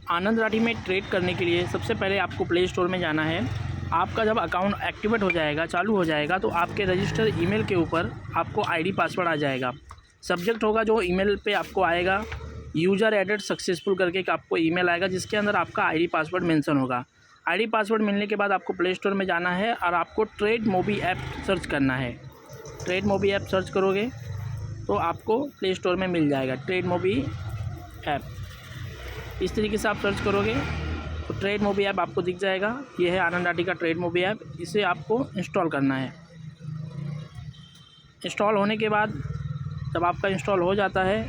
आनंद राठी में ट्रेड करने के लिए सबसे पहले आपको प्ले स्टोर में जाना है। आपका जब अकाउंट एक्टिवेट हो जाएगा, चालू हो जाएगा, तो आपके रजिस्टर ईमेल के ऊपर आपको आईडी पासवर्ड आ जाएगा। सब्जेक्ट होगा जो ईमेल पे आपको आएगा, यूज़र एडेड सक्सेसफुल करके एक आपको ईमेल आएगा जिसके अंदर आपका आईडी पासवर्ड मेंशन होगा। आईडी पासवर्ड मिलने के बाद आपको प्ले स्टोर में जाना है और आपको ट्रेड मोबी ऐप सर्च करना है। ट्रेड मोबी ऐप सर्च करोगे तो आपको प्ले स्टोर में मिल जाएगा ट्रेड मोबी ऐप। इस तरीके से आप सर्च करोगे तो ट्रेड मोबी ऐप आपको दिख जाएगा। ये है आनंद राठी का ट्रेड मोबी ऐप। इसे आपको इंस्टॉल करना है। इंस्टॉल होने के बाद जब आपका इंस्टॉल हो जाता है,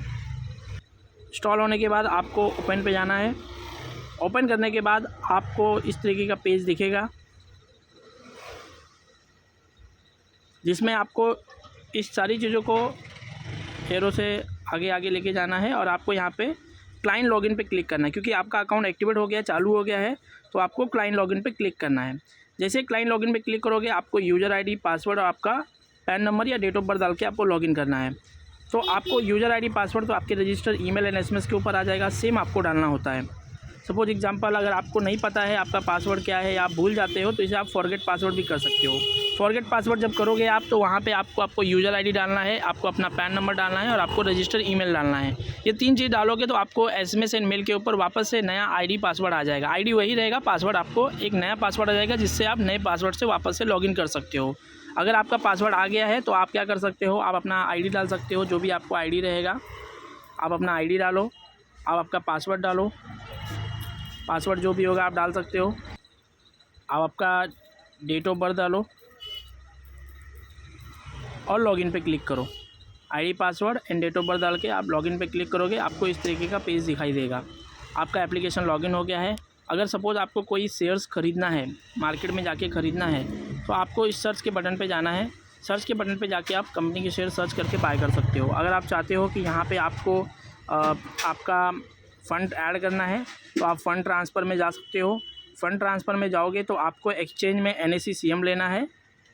इंस्टॉल होने के बाद आपको ओपन पे जाना है। ओपन करने के बाद आपको इस तरीके का पेज दिखेगा जिसमें आपको इस सारी चीज़ों को एरो से आगे आगे लेके जाना है और आपको यहाँ पे क्लाइंट लॉगिन पे क्लिक करना है। क्योंकि आपका अकाउंट एक्टिवेट हो गया, चालू हो गया है, तो आपको क्लाइंट लॉगिन पे क्लिक करना है। जैसे क्लाइंट लॉगिन पे क्लिक करोगे आपको यूज़र आईडी, पासवर्ड और आपका पैन नंबर या डेट ऑफ बर्थ डाल के आपको लॉगिन करना है। तो आपको यूज़र आईडी, पासवर्ड तो आपके रजिस्टर ईमेल एंड एसएमएस के ऊपर आ जाएगा, सेम आपको डालना होता है। सपोज एग्जांपल अगर आपको नहीं पता है आपका पासवर्ड क्या है या आप भूल जाते हो तो इसे आप फॉरगेट पासवर्ड भी कर सकते हो। फॉरगेट पासवर्ड जब करोगे आप तो वहाँ पे आपको यूज़र आईडी डालना है, आपको अपना पैन नंबर डालना है और आपको रजिस्टर ईमेल डालना है। ये 3 चीज़ डालोगे तो आपको एसएमएस एंड मेल के ऊपर वापस से नया आईडी पासवर्ड आ जाएगा। आईडी वही रहेगा, पासवर्ड आपको एक नया पासवर्ड आ जाएगा जिससे आप नए पासवर्ड से वापस से लॉगिन कर सकते हो। अगर आपका पासवर्ड आ गया है तो आप क्या कर सकते हो, आप अपना आईडी डाल सकते हो। जो भी आपको आईडी रहेगा आप अपना आईडी डालो, आप आपका पासवर्ड डालो, पासवर्ड जो भी होगा आप डाल सकते हो। आप आपका डेट ऑफ बर्थ डालो और लॉगिन पे क्लिक करो। ID, password and date of birth डाल के आप लॉगिन पे क्लिक करोगे, आपको इस तरीके का पेज दिखाई देगा। आपका एप्लीकेशन लॉगिन हो गया है। अगर सपोज़ आपको कोई शेयर्स ख़रीदना है, मार्केट में जाके ख़रीदना है, तो आपको इस सर्च के बटन पे जाना है। सर्च के बटन पे जाके आप कंपनी के शेयर सर्च करके बाय कर सकते हो। अगर आप चाहते हो कि यहाँ पे आपको आपका फ़ंड ऐड करना है तो आप फ़ंड ट्रांसफ़र में जा सकते हो। फ़ंड ट्रांसफ़र में जाओगे तो आपको एक्सचेंज में NSE-CM लेना है।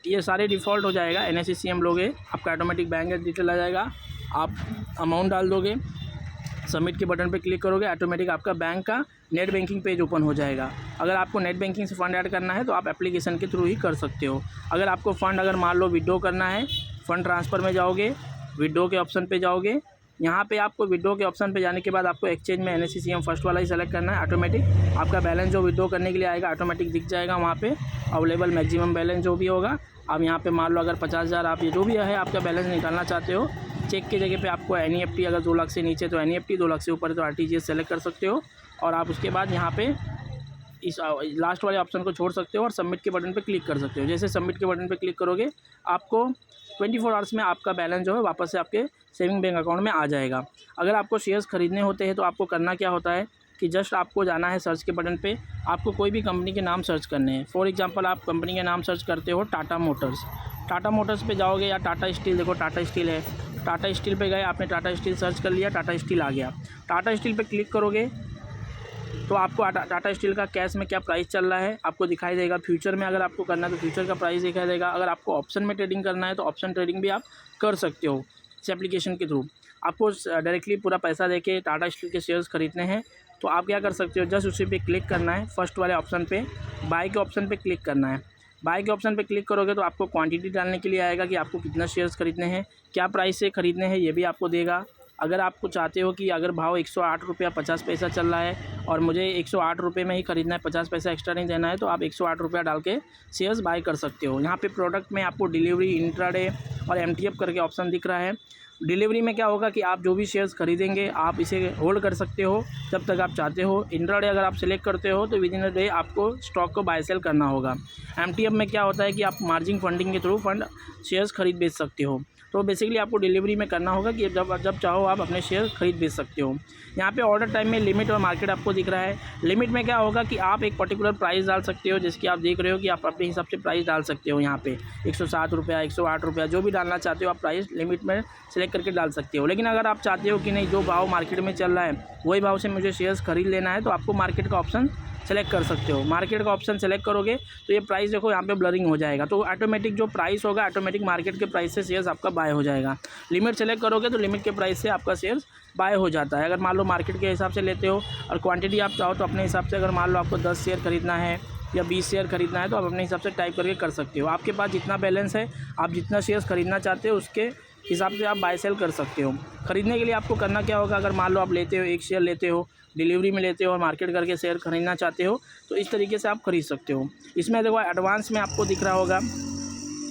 ये सारे डिफ़ॉल्ट हो जाएगा। NSE-CM लोगे, आपका ऑटोमेटिक बैंक डिटेल आ जाएगा, आप अमाउंट डाल दोगे, सबमिट के बटन पे क्लिक करोगे, ऑटोमेटिक आपका बैंक का नेट बैंकिंग पेज ओपन हो जाएगा। अगर आपको नेट बैंकिंग से फ़ंड ऐड करना है तो आप एप्लीकेशन के थ्रू ही कर सकते हो। अगर आपको फ़ंड अगर मान लो विड्रॉ करना है, फ़ंड ट्रांसफ़र में जाओगे, विड्रॉ के ऑप्शन पे जाओगे। यहाँ पे आपको विड्रॉ के ऑप्शन पे जाने के बाद आपको एक्सचेंज में NSE-CM फर्स्ट वाला ही सेलेक्ट करना है। ऑटोमेटिक आपका बैलेंस जो विड्रॉ करने के लिए आएगा ऑटोमेटिक दिख जाएगा। वहाँ पे अवेलेबल मैक्सिमम बैलेंस जो भी होगा, आप यहाँ पे मान लो अगर 50,000 आप ये जो भी है आपका बैलेंस निकालना चाहते हो, चेक की जगह पे आपको NEFT, अगर 2 लाख से नीचे तो NEFT, 2 लाख से ऊपर तो RTGS सेलेक्ट कर सकते हो। और आप उसके बाद यहाँ पे इस लास्ट वाले ऑप्शन को छोड़ सकते हो और सबमिट के बटन पे क्लिक कर सकते हो। जैसे सबमिट के बटन पे क्लिक करोगे आपको 24 आवर्स में आपका बैलेंस जो है वापस से आपके सेविंग बैंक अकाउंट में आ जाएगा। अगर आपको शेयर्स ख़रीदने होते हैं तो आपको करना क्या होता है कि जस्ट आपको जाना है सर्च के बटन पे, आपको कोई भी कंपनी के नाम सर्च करने हैं। फॉर एग्जांपल आप कंपनी के नाम सर्च करते हो टाटा मोटर्स। टाटा मोटर्स पे जाओगे या टाटा स्टील, देखो टाटा स्टील है, टाटा स्टील पे गए, आपने टाटा स्टील सर्च कर लिया, टाटा स्टील आ गया। टाटा स्टील पे क्लिक करोगे तो आपको टाटा स्टील का कैश में क्या प्राइस चल रहा है आपको दिखाई देगा। फ्यूचर में अगर आपको करना है तो फ्यूचर का प्राइस दिखाई देगा। अगर आपको ऑप्शन में ट्रेडिंग करना है तो ऑप्शन ट्रेडिंग भी आप कर सकते हो इस एप्लीकेशन के थ्रू। आपको डायरेक्टली पूरा पैसा देके टाटा स्टील के शेयर्स खरीदने हैं तो आप क्या कर सकते हो, जस्ट उसी पे क्लिक करना है। फर्स्ट वाले ऑप्शन पे बाय के ऑप्शन पे क्लिक करना है। बाय के ऑप्शन पे क्लिक करोगे तो आपको क्वांटिटी डालने के लिए आएगा कि आपको कितना शेयर्स खरीदने हैं, क्या प्राइस से खरीदने हैं, ये भी आपको देगा। अगर आपको चाहते हो कि अगर भाव 108 रुपया 50 पैसा चल रहा है और मुझे 108 रुपये में ही ख़रीदना है, 50 पैसा एक्स्ट्रा नहीं देना है, तो आप 108 रुपया डाल के शेयर्स बाय कर सकते हो। यहाँ पे प्रोडक्ट में आपको डिलीवरी, इंट्राडे और MTF करके ऑप्शन दिख रहा है। डिलीवरी में क्या होगा कि आप जो भी शेयर्स खरीदेंगे आप इसे होल्ड कर सकते हो जब तक आप चाहते हो। इंट्राडे अगर आप सिलेक्ट करते हो तो विद इन अ डे आपको स्टॉक को बाय सेल करना होगा। MTF में क्या होता है कि आप मार्जिन फंडिंग के थ्रू फंड शेयर्स खरीद बेच सकते हो। तो बेसिकली आपको डिलीवरी में करना होगा कि जब चाहो आप अपने शेयर खरीद बेच सकते हो। यहाँ पे ऑर्डर टाइम में लिमिट और मार्केट आपको दिख रहा है। लिमिट में क्या होगा कि आप एक पर्टिकुलर प्राइस डाल सकते हो, जैसे कि आप देख रहे हो कि आप अपने हिसाब से प्राइस डाल सकते हो। यहाँ पे 107 रुपया, 108 रुपया जो भी डालना चाहते हो आप प्राइस लिमिट में सेलेक्ट करके डाल सकते हो। लेकिन अगर आप चाहते हो कि नहीं जो भाव मार्केट में चल रहा है वही भाव से मुझे शेयर्स खरीद लेना है तो आपको मार्केट का ऑप्शन सेलेक्ट कर सकते हो। मार्केट का ऑप्शन सेलेक्ट करोगे तो ये प्राइस देखो यहाँ पे ब्लरिंग हो जाएगा, तो ऑटोमेटिक जो प्राइस होगा ऑटोमेटिक मार्केट के प्राइस से शेयर्स आपका बाय हो जाएगा। लिमिट सेलेक्ट करोगे तो लिमिट के प्राइस से आपका शेयर्स बाय हो जाता है। अगर मान लो मार्केट के हिसाब से लेते हो और क्वांटिटी आप चाहो तो अपने हिसाब से, अगर मान लो आपको 10 शेयर खरीदना है या 20 शेयर खरीदना है तो आप अपने हिसाब से टाइप करके कर सकते हो। आपके पास जितना बैलेंस है, आप जितना शेयर्स खरीदना चाहते हो उसके हिसाब से आप बाय सेल कर सकते हो। खरीदने के लिए आपको करना क्या होगा, अगर मान लो आप लेते हो 1 शेयर लेते हो, डिलीवरी में लेते हो और मार्केट करके शेयर खरीदना चाहते हो तो इस तरीके से आप खरीद सकते हो। इसमें देखो एडवांस में आपको दिख रहा होगा,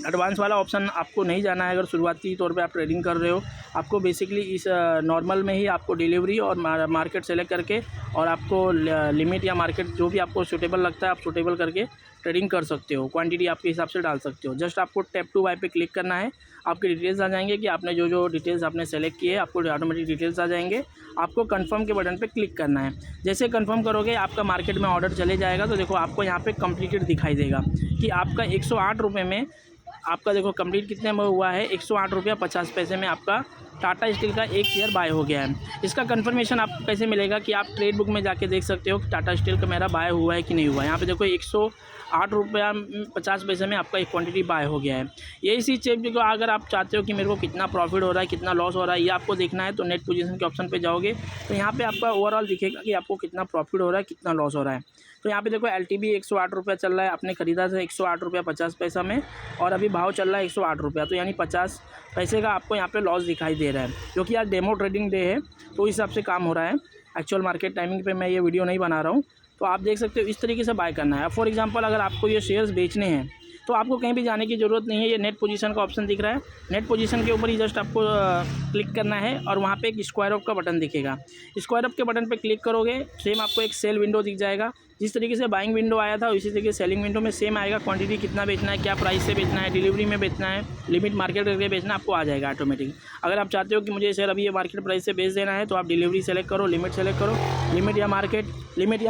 एडवांस वाला ऑप्शन आपको नहीं जाना है। अगर शुरुआती तौर पे आप ट्रेडिंग कर रहे हो, आपको बेसिकली इस नॉर्मल में ही आपको डिलीवरी और मार्केट सेलेक्ट करके और आपको लिमिट या मार्केट जो भी आपको सूटेबल लगता है आप सूटेबल करके ट्रेडिंग कर सकते हो। क्वांटिटी आपके हिसाब से डाल सकते हो। जस्ट आपको टैप टू बाय पे क्लिक करना है, आपकी डिटेल्स आ जाएंगे कि आपने जो डिटेल्स आपने सेलेक्ट किए आपको ऑटोमेटिक डिटेल्स आ जाएंगे। आपको कंफर्म के बटन पे क्लिक करना है। जैसे कंफर्म करोगे आपका मार्केट में ऑर्डर चले जाएगा। तो देखो आपको यहाँ पे कंप्लीटेड दिखाई देगा कि आपका 108 रुपये में आपका देखो कंप्लीट कितने में हुआ है, 108 रुपया 50 पैसे में आपका टाटा स्टील का 1 शेयर बाय हो गया है। इसका कंफर्मेशन आपको कैसे मिलेगा कि आप ट्रेड बुक में जाके देख सकते हो कि टाटा स्टील का मेरा बाय हुआ है कि नहीं हुआ है। यहाँ पे देखो 108 रुपया 50 पैसे में आपका एक क्वांटिटी बाय हो गया है। यही सी चीज़ देखो, अगर आप चाहते हो कि मेरे को कितना प्रॉफिट हो रहा है कितना लॉस हो रहा है ये आपको देखना है तो नेट पोजीशन के ऑप्शन पे जाओगे तो यहाँ पे आपका ओवरऑल दिखेगा कि आपको कितना प्रॉफिट हो रहा है कितना लॉस हो रहा है। तो यहाँ पे देखो LTB 108 रुपया चल रहा है, आपने खरीदा था 108 रुपया 50 पैसा में और अभी भाव चल रहा है 108 रुपया, तो यानी 50 पैसे का आपको यहाँ पे लॉस दिखाई दे रहा है। क्योंकि आज डेमो ट्रेडिंग डे है तो इस हिसाब से काम हो रहा है। एक्चुअल मार्केट टाइमिंग पे मैं ये वीडियो नहीं बना रहा हूँ। तो आप देख सकते हो इस तरीके से बाय करना है। फॉर एग्जांपल अगर आपको ये शेयर्स बेचने हैं तो आपको कहीं भी जाने की ज़रूरत नहीं है। ये नेट पोजीशन का ऑप्शन दिख रहा है, नेट पोजीशन के ऊपर ही जस्ट आपको क्लिक करना है और वहाँ पे एक स्क्वायर ऑफ का बटन दिखेगा। स्क्वायर ऑफ के बटन पे क्लिक करोगे सेम आपको एक सेल विंडो दिख जाएगा। जिस तरीके से बाइंग विंडो आया था उसी तरीके से सेलिंग विंडो में सेम आएगा। क्वांटिटी कितना बेचना है, क्या प्राइस से बेचना है, डिलीवरी में बेचना है, लिमिट मार्केट करके बेचना आपको आ जाएगा ऑटोमेटिक। अगर आप चाहते हो कि मुझे शेयर अभी ये मार्केट प्राइस से बेच देना है तो आप डिलीवरी सेलेक्ट करो, लिमिट सेलेक्ट करो, लिमिट या मार्केट, लिमिट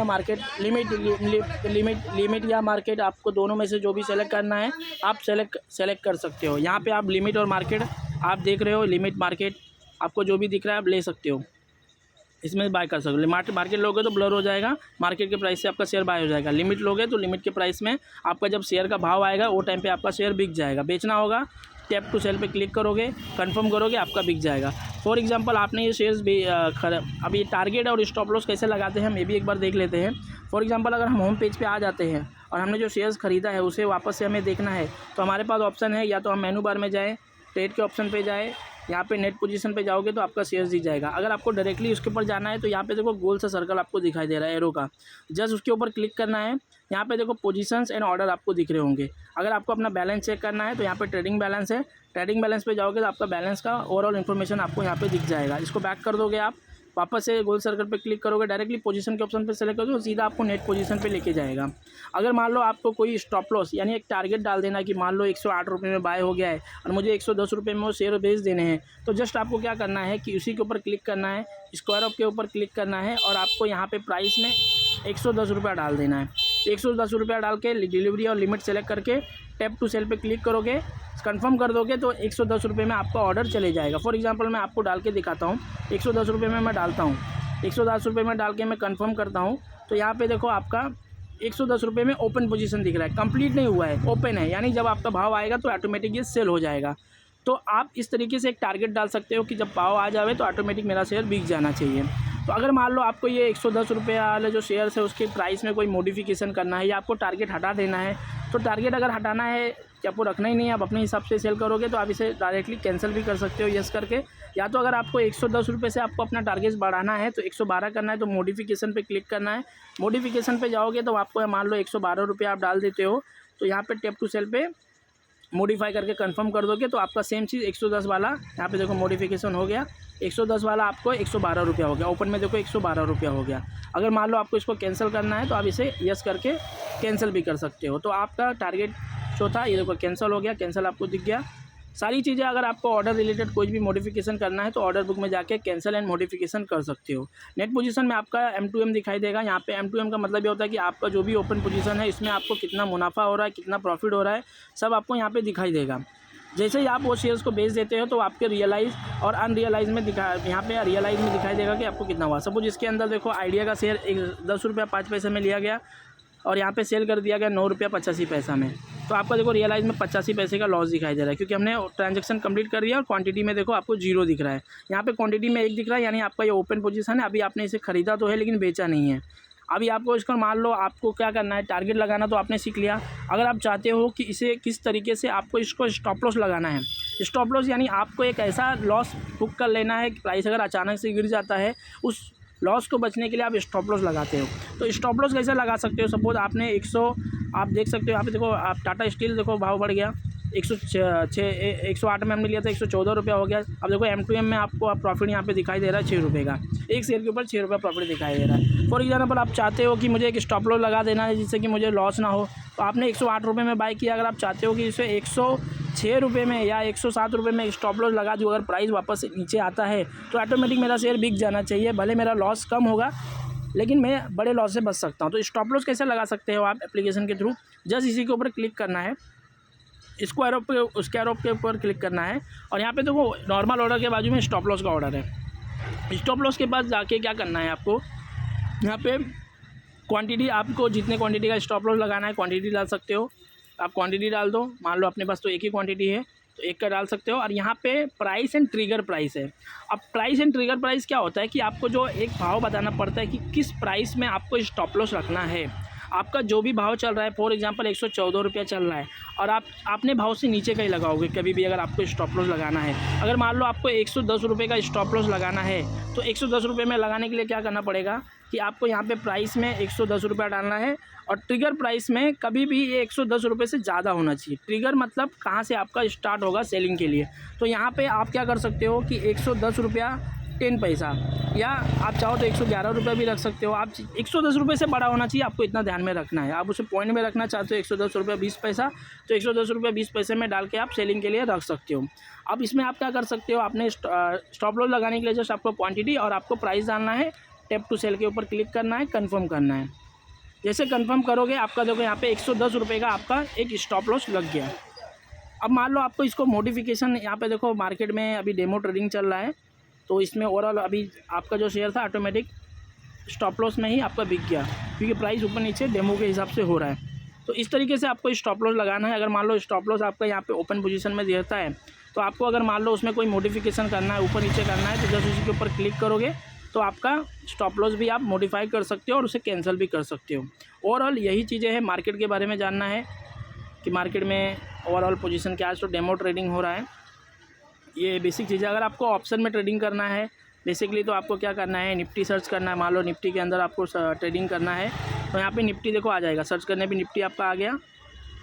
या मार्केट आपको दोनों में से जो भी सेलेक्ट करना है आप सेलेक्ट कर सकते हो। यहाँ पे आप लिमिट और मार्केट आप देख रहे हो, लिमिट मार्केट आपको जो भी दिख रहा है आप ले सकते हो, इसमें बाय कर सकते हो। मार्केट लोगे तो ब्लर हो जाएगा, मार्केट के प्राइस से आपका शेयर बाय हो जाएगा। लिमिट लोगे तो लिमिट के प्राइस में आपका जब शेयर का भाव आएगा वो टाइम पे आपका शेयर बिक जाएगा। बेचना होगा टैप टू सेल पे क्लिक करोगे, कंफर्म करोगे, आपका बिक जाएगा। फॉर एग्जांपल आपने ये शेयर्स भी अभी टारगेट और स्टॉप लॉस कैसे लगाते हैं हम ये भी एक बार देख लेते हैं। फॉर एग्जांपल अगर हम होम पेज पे आ जाते हैं और हमने जो शेयर्स खरीदा है उसे वापस से हमें देखना है तो हमारे पास ऑप्शन है, या तो हम मेनू बार में जाएँ, ट्रेड के ऑप्शन पे जाए, यहाँ पे नेट पोजीशन पे जाओगे तो आपका शेयर्स दिख जाएगा। अगर आपको डायरेक्टली उसके ऊपर जाना है तो यहाँ पे देखो गोल सा सर्कल आपको दिखाई दे रहा है एरो का, जस्ट उसके ऊपर क्लिक करना है। यहाँ पे देखो पोजीशंस एंड ऑर्डर आपको दिख रहे होंगे। अगर आपको अपना बैलेंस चेक करना है तो यहाँ पे ट्रेडिंग बैलेंस है, ट्रेडिंग बैलेंस पे जाओगे तो आपका बैलेंस का ओवरऑल इन्फॉर्मेशन आपको यहाँ पे दिख जाएगा। इसको बैक कर दोगे आप, वापस से गोल सर्कल पे क्लिक करोगे, डायरेक्टली पोजीशन के ऑप्शन पे सेलेक्ट करोगे तो सीधा आपको नेट पोजीशन पे लेके जाएगा। अगर मान लो आपको कोई स्टॉप लॉस यानी एक टारगेट डाल देना कि मान लो 108 रुपये में बाय हो गया है और मुझे 110 रुपये में वो शेयर बेच देने हैं, तो जस्ट आपको क्या करना है कि उसी के ऊपर क्लिक करना है, स्क्वायर ऑफ के ऊपर क्लिक करना है और आपको यहाँ पे प्राइस में 110 रुपया डाल देना है। 110 रुपया डाल के डिलीवरी और लिमिट सेलेक्ट करके टैप टू सेल पे क्लिक करोगे, कंफर्म कर दोगे तो 110 रुपये में आपका ऑर्डर चले जाएगा। फॉर एग्जांपल मैं आपको डाल के दिखाता हूँ, 110 रुपये में मैं डालता हूँ, 110 रुपये में डाल के मैं कंफर्म करता हूँ तो यहाँ पे देखो आपका 110 रुपये में ओपन पोजीशन दिख रहा है, कंप्लीट नहीं हुआ है, ओपन है, यानी जब आपका भाव आएगा तो ऑटोमेटिक ये सेल हो जाएगा। तो आप इस तरीके से एक टारगेट डाल सकते हो कि जब भाव आ जाए तो ऑटोमेटिक मेरा शेयर बिक जाना चाहिए। तो अगर मान लो आपको ये 110 रुपये वाले जो शेयर्स है उसके प्राइस में कोई मॉडिफिकेशन करना है या आपको टारगेट हटा देना है, तो टारगेट अगर हटाना है कि आपको रखना ही नहीं है, आप अपने हिसाब से सेल करोगे तो आप इसे डायरेक्टली कैंसिल भी कर सकते हो यस करके। या तो अगर आपको 110 रुपये से आपको अपना टारगेट बढ़ाना है तो 112 करना है तो मॉडिफिकेशन पे क्लिक करना है। मॉडिफिकेशन पे जाओगे तो आपको मान लो 112 रुपये आप डाल देते हो तो यहाँ पे टैप टू सेल पे मॉडिफाई करके कंफर्म कर दोगे तो आपका सेम चीज़ 110 वाला यहाँ पे देखो मॉडिफिकेशन हो गया, 110 वाला आपको 112 रुपया हो गया, ओपन में देखो 112 रुपया हो गया। अगर मान लो आपको इसको कैंसिल करना है तो आप इसे यस करके कैंसिल भी कर सकते हो। तो आपका टारगेट जो था ये देखो कैंसिल हो गया, कैंसिल आपको दिख गया। सारी चीज़ें अगर आपको ऑर्डर रिलेटेड कोई भी मॉडिफिकेशन करना है तो ऑर्डर बुक में जाके कैंसिल एंड मॉडिफिकेशन कर सकते हो। नेट पोजीशन में आपका M2M दिखाई देगा। यहाँ पे M2M का मतलब ये होता है कि आपका जो भी ओपन पोजीशन है इसमें आपको कितना मुनाफा हो रहा है, कितना प्रॉफिट हो रहा है, सब आपको यहाँ पे दिखाई देगा। जैसे ही आप वो शेयर्स को बेच देते हो तो आपके रियलाइज़ और अनरियलाइज में यहाँ पे रियलाइज़ में दिखाई देगा कि आपको कितना हुआ। सपोज इसके अंदर देखो आइडिया का शेयर 10 रुपया 5 पैसे में लिया गया और यहाँ पे सेल कर दिया गया 9 रुपया 85 पैसा में, तो आपका देखो रियलाइज़ में 85 पैसे का लॉस दिखाई दे रहा है, क्योंकि हमने ट्रांजैक्शन कंप्लीट कर लिया और क्वांटिटी में देखो आपको 0 दिख रहा है। यहाँ पे क्वांटिटी में 1 दिख रहा है, यानी आपका ये ओपन पोजीशन है। अभी आपने इसे खरीदा तो है लेकिन बेचा नहीं है। अभी आपको इसको मान लो आपको क्या करना है, टारगेट लगाना तो आपने सीख लिया। अगर आप चाहते हो कि इसे किस तरीके से आपको इसको स्टॉप लॉस लगाना है, स्टॉप लॉस यानी आपको एक ऐसा लॉस बुक कर लेना है कि प्राइस अगर अचानक से गिर जाता है, उस लॉस को बचने के लिए आप स्टॉप लॉस लगाते हो। तो स्टॉप लॉस कैसे लगा सकते हो? सपोज आपने आप देख सकते हो यहाँ पे देखो, आप टाटा स्टील देखो भाव बढ़ गया 108 में हमने लिया था 114 रुपया हो गया। अब देखो M2M में आपको आप प्रॉफिट यहाँ पे दिखाई दे रहा है 6 रुपये का, एक शेयर के ऊपर 6 रुपये प्रॉफिट दिखाई दे रहा है। फॉर एग्जाम्पल आप चाहते हो कि मुझे एक स्टॉप लॉस लगा देना है जिससे कि मुझे लॉस ना हो, तो आपने 108 रुपये में बाय किया। अगर आप चाहते हो कि इसे 106 रुपये में या 107 रुपये में स्टॉप लॉस लगा दूँ, अगर प्राइस वापस नीचे आता है तो ऑटोमेटिक मेरा शेयर बिक जाना चाहिए। भले मेरा लॉस कम होगा लेकिन मैं बड़े लॉस से बच सकता हूँ। तो स्टॉप लॉस कैसे लगा सकते हो आप एप्लीकेशन के थ्रू? जस्ट इसी के ऊपर क्लिक करना है, इसको एरो पे उसके एरो के ऊपर क्लिक करना है और यहाँ पे देखो नॉर्मल ऑर्डर के बाजू में स्टॉप लॉस का ऑर्डर है। स्टॉप लॉस के पास जाके क्या करना है आपको, यहाँ पे क्वांटिटी, आपको जितने क्वांटिटी का स्टॉप लॉस लगाना है क्वांटिटी डाल सकते हो। आप क्वांटिटी डाल दो, मान लो अपने पास तो एक ही क्वांटिटी है तो एक का डाल सकते हो। और यहाँ पे प्राइस एंड ट्रिगर प्राइस है। अब प्राइस एंड ट्रिगर प्राइस क्या होता है कि आपको जो एक भाव बताना पड़ता है कि किस प्राइस में आपको स्टॉप लॉस रखना है। आपका जो भी भाव चल रहा है, फॉर एग्जांपल 114 रुपया चल रहा है और आपने भाव से नीचे का ही लगाओगे कभी भी अगर आपको स्टॉप लॉस लगाना है। अगर मान लो आपको 110 रुपये का स्टॉप लॉस लगाना है तो 110 रुपये में लगाने के लिए क्या करना पड़ेगा कि आपको यहाँ पे प्राइस में 110 रुपया डालना है और ट्रिगर प्राइस में कभी भी ये 110 रुपये से ज़्यादा होना चाहिए। ट्रिगर मतलब कहाँ से आपका स्टार्ट होगा सेलिंग के लिए। तो यहाँ पे आप क्या कर सकते हो कि 110 रुपया 10 पैसा, या आप चाहो तो 111 रुपये भी रख सकते हो। आप 110 रुपये से बड़ा होना चाहिए, आपको इतना ध्यान में रखना है। आप उसे पॉइंट में रखना चाहते हो 110 रुपये 20 पैसा, तो 110 रुपये 20 पैसे में डाल के आप सेलिंग के लिए रख सकते हो। अब इसमें आप क्या कर सकते हो, आपने स्टॉप लॉस लगाने के लिए जस्ट आपको क्वांटिटी और आपको प्राइस डालना है, टैप टू सेल के ऊपर क्लिक करना है, कन्फर्म करना है। जैसे कन्फर्म करोगे आपका देखो यहाँ पे 110 रुपये का आपका एक स्टॉप लॉस लग गया। अब मान लो आपको इसको मॉडिफिकेशन, यहाँ पे देखो मार्केट में अभी डेमो ट्रेडिंग चल रहा है तो इसमें ओवरऑल अभी आपका जो शेयर था ऑटोमेटिक स्टॉप लॉस में ही आपका बिक गया, क्योंकि प्राइस ऊपर नीचे डेमो के हिसाब से हो रहा है। तो इस तरीके से आपको स्टॉप लॉस लगाना है। अगर मान लो स्टॉप लॉस आपका यहाँ पे ओपन पोजीशन में रहता है तो आपको अगर मान लो उसमें कोई मॉडिफिकेशन करना है, ऊपर नीचे करना है, तो जस्ट उसी के ऊपर क्लिक करोगे तो आपका स्टॉप लॉस भी आप मॉडिफाई कर सकते हो और उसे कैंसिल भी कर सकते हो। ओवरऑल यही चीज़ें हैं, मार्केट के बारे में जानना है कि मार्केट में ओवरऑल पोजीशन क्या है। तो डेमो ट्रेडिंग हो रहा है, ये बेसिक चीज़ है। अगर आपको ऑप्शन में ट्रेडिंग करना है बेसिकली तो आपको क्या करना है, निफ्टी सर्च करना है। मान लो निफ्टी के अंदर आपको ट्रेडिंग करना है तो यहाँ पे निफ्टी देखो आ जाएगा, सर्च करने पे निफ्टी आपका आ गया।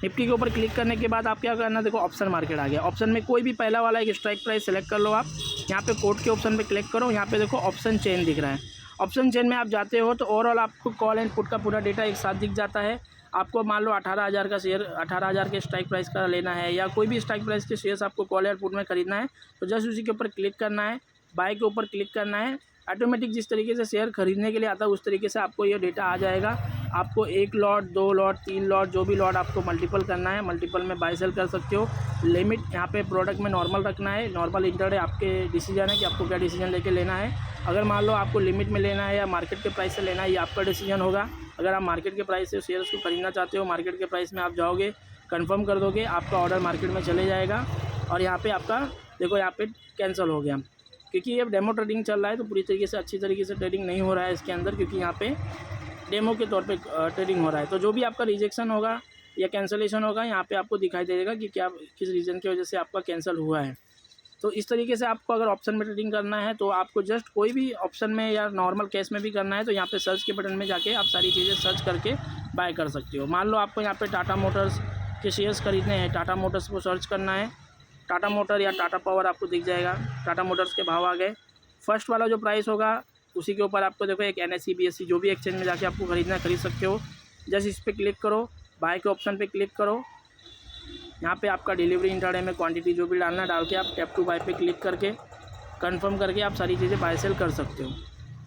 निफ्टी के ऊपर क्लिक करने के बाद आप क्या करना, देखो ऑप्शन मार्केट आ गया। ऑप्शन में कोई भी पहला वाला एक स्ट्राइक प्राइस सेलेक्ट कर लो आप। यहाँ पे कोड के ऑप्शन पे क्लिक करो, यहाँ पे देखो ऑप्शन चेन दिख रहा है। ऑप्शन चेन में आप जाते हो तो ओवरऑल आपको कॉल एंड पुट का पूरा डेटा एक साथ दिख जाता है। आपको मान लो 18,000 का शेयर, 18,000 के स्ट्राइक प्राइस का लेना है या कोई भी स्ट्राइक प्राइस के शेयर्स आपको कॉल एंड पुट में खरीदना है तो जस्ट उसी के ऊपर क्लिक करना है, बाय के ऊपर क्लिक करना है। ऑटोमेटिक जिस तरीके से शेयर खरीदने के लिए आता है उस तरीके से आपको ये डेटा आ जाएगा। आपको 1 लॉट 2 लॉट 3 लॉट जो भी लॉट आपको मल्टीपल करना है, मल्टीपल में बाय सेल कर सकते हो। लिमिट यहाँ पे प्रोडक्ट में नॉर्मल रखना है, नॉर्मल इंटरडे आपके डिसीजन है कि आपको क्या डिसीजन लेके लेना है। अगर मान लो आपको लिमिट में लेना है या मार्केट के प्राइस से लेना है, ये आपका डिसीजन होगा। अगर आप मार्केट के प्राइस से शेयर्स को खरीदना चाहते हो, मार्केट के प्राइस में आप जाओगे, कंफर्म कर दोगे, आपका ऑर्डर मार्केट में चले जाएगा और यहाँ पे आपका देखो यहाँ पे कैंसिल हो गया, क्योंकि ये डेमो ट्रेडिंग चल रहा है तो पूरी तरीके से अच्छी तरीके से ट्रेडिंग नहीं हो रहा है इसके अंदर, क्योंकि यहाँ पे डेमो के तौर पे ट्रेडिंग हो रहा है। तो जो भी आपका रिजेक्शन होगा या कैंसिलेशन होगा यहाँ पे आपको दिखाई देगा कि क्या किस रीज़न की वजह से आपका कैंसिल हुआ है। तो इस तरीके से आपको अगर ऑप्शन में ट्रेडिंग करना है तो आपको जस्ट कोई भी ऑप्शन में या नॉर्मल कैश में भी करना है तो यहाँ पे सर्च के बटन में जाके आप सारी चीज़ें सर्च करके बाय कर सकते हो। मान लो आपको यहाँ पे टाटा मोटर्स के शेयर्स खरीदने हैं, टाटा मोटर्स को सर्च करना है, टाटा मोटर या टाटा पावर आपको दिख जाएगा। टाटा मोटर्स के भाव आ गए, फर्स्ट वाला जो प्राइस होगा उसी के ऊपर आपको देखो एक NSE BSE जो भी एक्सचेंज में जाके आपको खरीदना खरीद सकते हो। जस्ट इस पर क्लिक करो, बाय के ऑप्शन पे क्लिक करो, यहाँ पे आपका डिलीवरी इंट्राडे में क्वांटिटी जो भी डालना डाल के आप टैप टू बाय पे क्लिक करके कंफर्म करके आप सारी चीज़ें बाय सेल कर सकते हो।